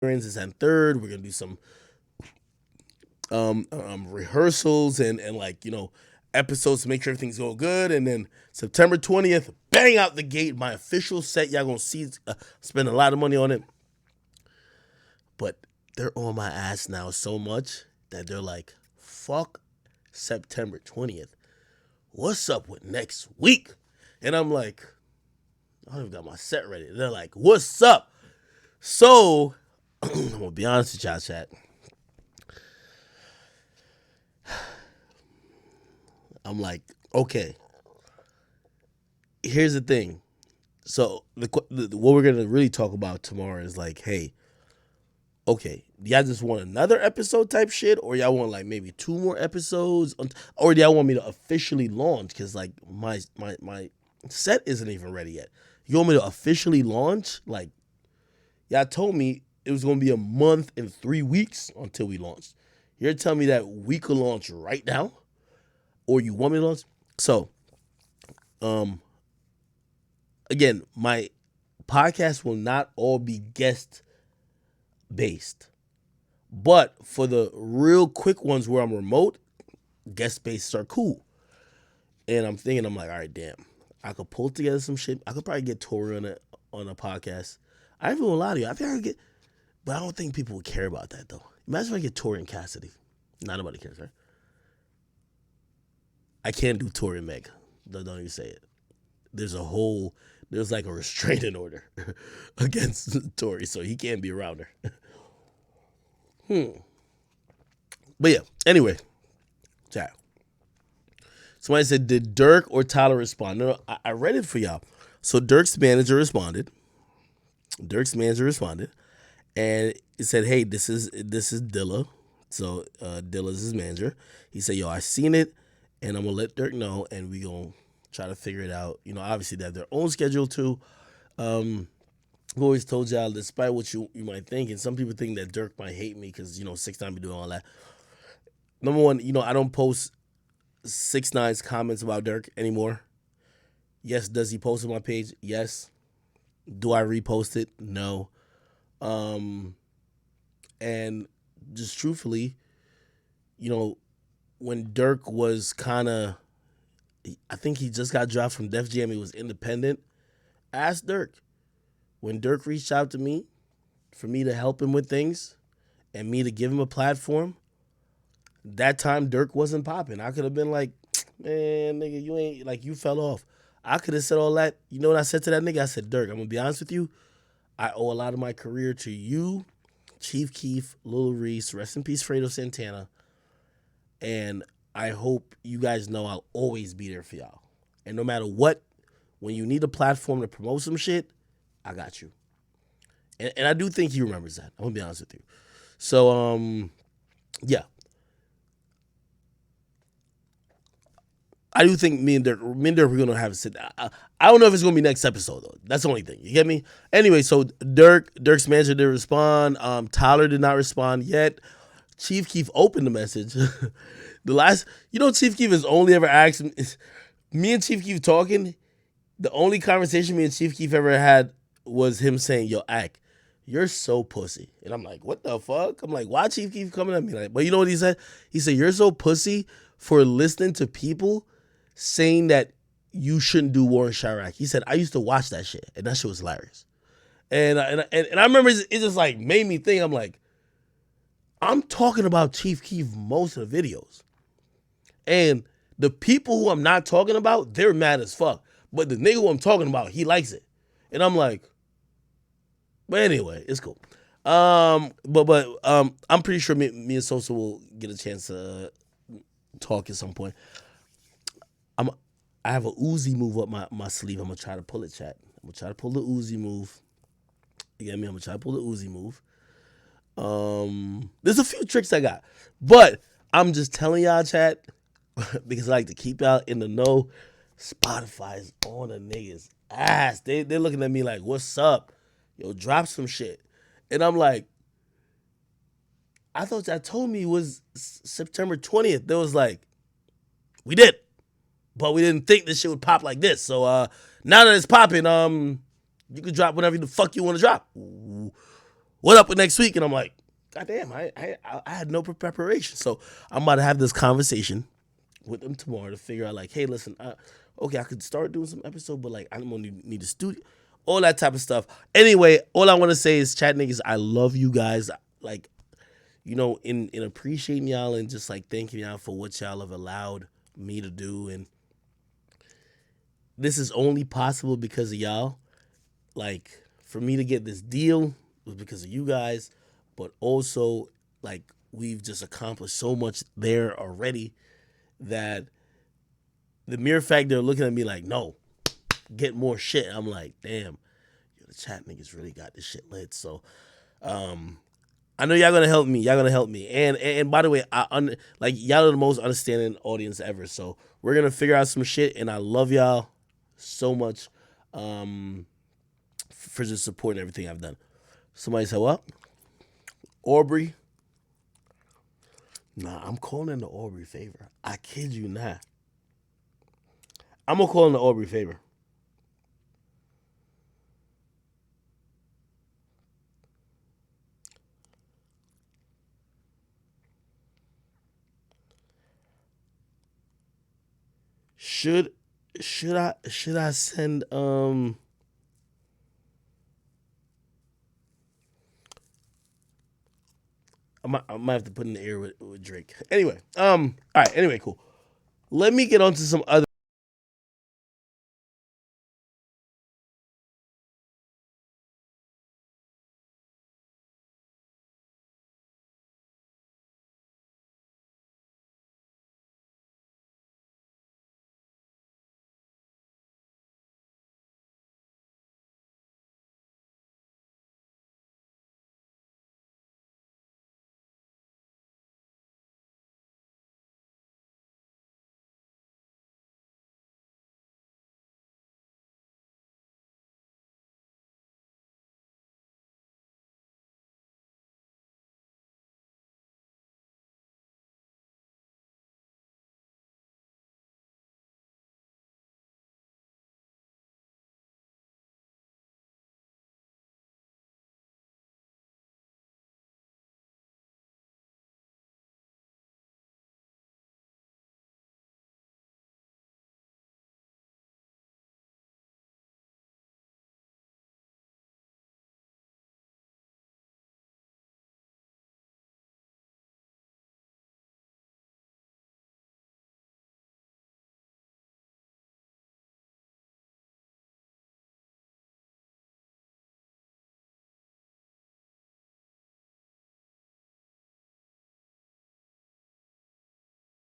this and third. We're gonna do some rehearsals and like episodes to make sure everything's going good. And then September 20th, bang out the gate, my official set. Y'all gonna see. Spend a lot of money on it, but they're on my ass now so much that they're like, "Fuck September 20th. What's up with next week?" And I'm like, I don't even got my set ready. They're like, "What's up?" So I'm gonna be honest with y'all, chat. I'm like, okay, here's the thing. So what we're gonna really talk about tomorrow is like, hey, okay, y'all just want another episode type shit, or y'all want like maybe two more episodes, or y'all want me to officially launch? Because like my set isn't even ready yet. You want me to officially launch? Like, y'all told me it was gonna be a month and 3 weeks until we launched. You're telling me that we could launch right now, or you want me to launch? So, um, again, my podcast will not all be guest based, but for the real quick ones where I'm remote, guest based are cool. And I'm thinking, I'm like, all right, damn, I could pull together some shit. I could probably get Tori on a podcast. I ain't gonna lie to you. I think I could get, but I don't think people would care about that though. Imagine if I get Tori and Cassidy. Not nobody cares, right? I can't do Tori and Meg. Don't even say it. There's a whole, there's like a restraining order against Tori, so he can't be around her. But yeah, anyway, chat. Somebody said, did Durk or Tyler respond? No, I read it for y'all. So Dirk's manager responded. Dirk's manager responded, and it said, "Hey, this is Dilla." So Dilla's his manager. He said, "Yo, I seen it, and I'm gonna let Dirk know, and we gonna try to figure it out. Obviously they have their own schedule too. I've always told y'all, despite what you might think, and some people think that Dirk might hate me because 6ix9ine be doing all that. Number one, I don't post 6ix9ine's comments about Dirk anymore. Yes, does he post on my page? Yes. Do I repost it? No. Um, and just truthfully, you know, when Dirk was kind of, I think he just got dropped from Def Jam. He was independent. Ask Dirk. When Dirk reached out to me for me to help him with things and me to give him a platform, that time Dirk wasn't popping. I could have been like, man, nigga, you ain't, like, you fell off. I could have said all that. You know what I said to that nigga? I said, Dirk, I'm going to be honest with you. I owe a lot of my career to you, Chief Keef, Lil Reese, rest in peace, Fredo Santana. And I hope you guys know I'll always be there for y'all. And no matter what, when you need a platform to promote some shit, I got you. And I do think he remembers that. I'm going to be honest with you. So, yeah. I do think me and Dirk we're gonna have a sit down. I don't know if it's gonna be next episode though. That's the only thing. You get me? Anyway, so Dirk's manager didn't respond. Tyler did not respond yet. Chief Keef opened the message. The last, Chief Keef has only ever asked me and Chief Keef talking. The only conversation me and Chief Keef ever had was him saying, "Yo, Ak, you're so pussy," and I'm like, "What the fuck?" I'm like, "Why Chief Keef coming at me like?" But you know what he said? He said, "You're so pussy for listening to people saying that you shouldn't do War in Chirac." He said, "I used to watch that shit, and that shit was hilarious." And I remember it just like made me think. I'm like, I'm talking about Chief Keef most of the videos, and the people who I'm not talking about, they're mad as fuck. But the nigga who I'm talking about, he likes it, and I'm like, but anyway, it's cool. I'm pretty sure me and Sosa will get a chance to talk at some point. I'm I have a Uzi move up my sleeve. I'm gonna try to pull it, chat. I'm gonna try to pull the Uzi move. You get me? I'm gonna try to pull the Uzi move. There's a few tricks I got, but I'm just telling y'all, chat, because I like to keep y'all in the know. Spotify is on a niggas ass. They're looking at me like, "What's up? Yo, drop some shit." And I'm like, I thought y'all told me it was September 20th. They was like, we did. But we didn't think this shit would pop like this. So now that it's popping, you can drop whatever the fuck you want to drop. what up with next week? And I'm like, God damn, I had no preparation. So I'm about to have this conversation with them tomorrow to figure out like, hey, listen, okay, I could start doing some episode, but like I'm gonna need a studio, all that type of stuff. Anyway, all I want to say is, chat niggas, I love you guys. Like, in appreciating y'all and just like thanking y'all for what y'all have allowed me to do, and this is only possible because of y'all. Like, for me to get this deal was because of you guys, but also like we've just accomplished so much there already that the mere fact they're looking at me like, no, get more shit. I'm like, damn, the chat niggas really got this shit lit. So, I know y'all gonna help me. Y'all gonna help me. And by the way, like y'all are the most understanding audience ever. So we're gonna figure out some shit, and I love y'all so much for just supporting everything I've done. Somebody said what? Aubrey. Nah, I'm calling in the Aubrey favor. I kid you not. I'm gonna call in the Aubrey favor. Should should I send I might have to put in the air with Drake. Anyway, all right, anyway, cool. Let me get on to some other